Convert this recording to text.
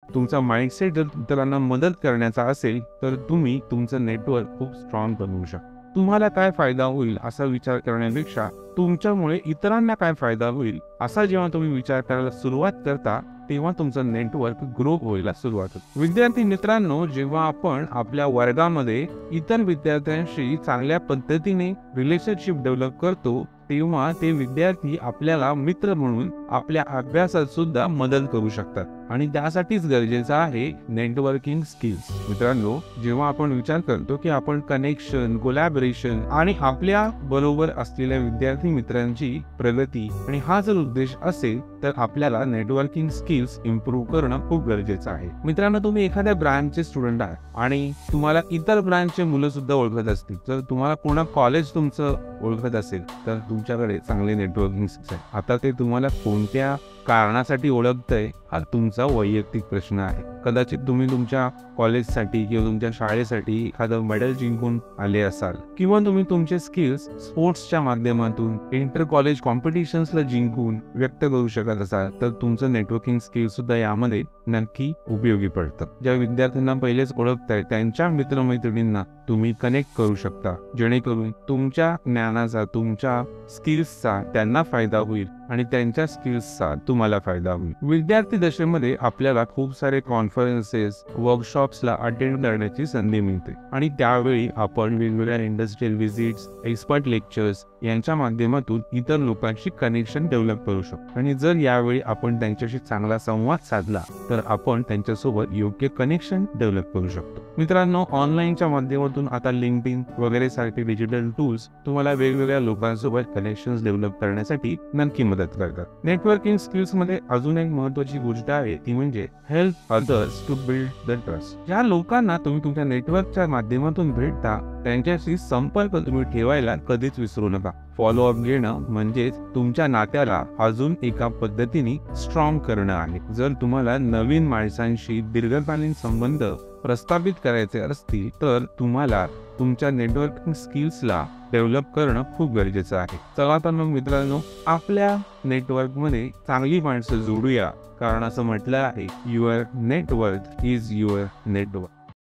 तुमचा माइंडसेट जर इतरांना मदत करण्याचा असेल तर तुम्ही तुमचं नेटवर्क खूप स्ट्रॉंग बनवू शकता. तुम्हाला काय फायदा होईल असा विचार करण्यापेक्षा तुमच्यामुळे इतरांना काय फायदा होईल असा जेव्हा तुम्ही विचार करायला सुरुवात करता तेव्हा तुमचं नेटवर्क ग्रो व्हायला सुरुवात होते. विद्यार्थी मित्रांनो, जेव्हा आपण आपल्या वर्गामध्ये इतर विद्यार्थ्यांशी चांगल्या पद्धतीने रिलेशनशिप डेव्हलप करतो तेव्हा ते विद्यार्थी आपल्याला मित्र म्हणून आपल्या अभ्यासात सुद्धा मदत करू शकतात आणि त्यासाठीच गरजेचं आहे नेटवर्किंग स्किल्स. मित्रांनो, जेव्हा आपण विचार करतो की आपण कनेक्शन, कोलॅबोरेशन आणि आपल्या बरोबर असलेल्या विद्यार्थी मित्रांची प्रगती आणि हा जर उद्देश असेल तर आपल्याला नेटवर्किंग स्किल्स इम्प्रूव्ह करणं खूप गरजेचं आहे. मित्रांनो, तुम्ही एखाद्या ब्रँचचे स्टुडंट आहात आणि तुम्हाला इतर ब्रँचचे मुलं सुद्धा ओळखत असतील, जर तुम्हाला पूर्ण कॉलेज तुमचं ओळखत असेल तर तुमच्याकडे चांगले नेटवर्किंग स्किल्स आहे. आता ते तुम्हाला कोणत्या कारणासाठी ओळखतंय हा तुमचा वैयक्तिक प्रश्न आहे. कदाचित तुम्ही तुमच्या कॉलेजसाठी किंवा तुमच्या शाळेसाठी एखादं मेडल जिंकून आले असाल किंवा तुम्ही तुमचे स्किल्स स्पोर्ट्सच्या माध्यमातून इंटर कॉलेज कॉम्पिटिशन्सला जिंकून व्यक्त करू शकत असाल तर तुमचं नेटवर्किंग स्किल सुद्धा यामध्ये नक्की उपयोगी पडतं. ज्या विद्यार्थ्यांना पहिलेच ओळखताय त्यांच्या मित्रमैत्रिणींना तुम्ही कनेक्ट करू शकता जेणेकरून तुमच्या ज्ञानाचा, तुमच्या स्किल्सचा त्यांना फायदा होईल आणि त्यांच्या स्किल्सचा तुम्हाला फायदा होईल. विद्यार्थी दशेमध्ये आपल्याला खूप सारे कॉन्फरन्सेस, वर्कशॉप्सला अटेंड करण्याची संधी मिळते आणि त्यावेळी आपण वेगवेगळ्या इंडस्ट्रियल व्हिजिट्स, एक्सपर्ट लेक्चर्स यांच्या माध्यमातून इतर लोकांशी कनेक्शन डेव्हलप करू शकतो आणि जर यावेळी आपण त्यांच्याशी चांगला संवाद साधला तर आपण त्यांच्यासोबत योग्य कनेक्शन डेव्हलप करू शकतो. मित्रांनो, ऑनलाईनच्या माध्यमातून आता लिंक्डइन वगैरे सारखे डिजिटल टूल्स तुम्हाला वेगवेगळ्या लोकांसोबत कनेक्शन्स डेव्हलप करण्यासाठी नक्की मदत करतात. नेटवर्किंग स्किल्स मध्ये अजून एक महत्त्वाची गोष्ट आहे ती म्हणजे help others to build the trust. ज्या लोकांना तुम्ही तुमच्या नेटवर्कच्या माध्यमातून भेटता त्यांच्याशी संपर्क तुम्ही ठेवायला कधीच विसरू नका. फॉलोअप घेणं म्हणजेच तुमच्या नात्याला अजून एका पद्धतीने स्ट्रॉंग करणं आहे. जर तुम्हाला नवीन माणसांशी दीर्घकालीन संबंध प्रस्थापित करायचे असतील तर तुम्हाला तुमच्या नेटवर्किंग स्किल्सला डेव्हलप करणं खूप गरजेचं आहे. चला तर मग मित्रांनो, आपल्या नेटवर्कमध्ये चांगली माणसं जोडूया, कारण असं म्हटलं आहे your network is your network.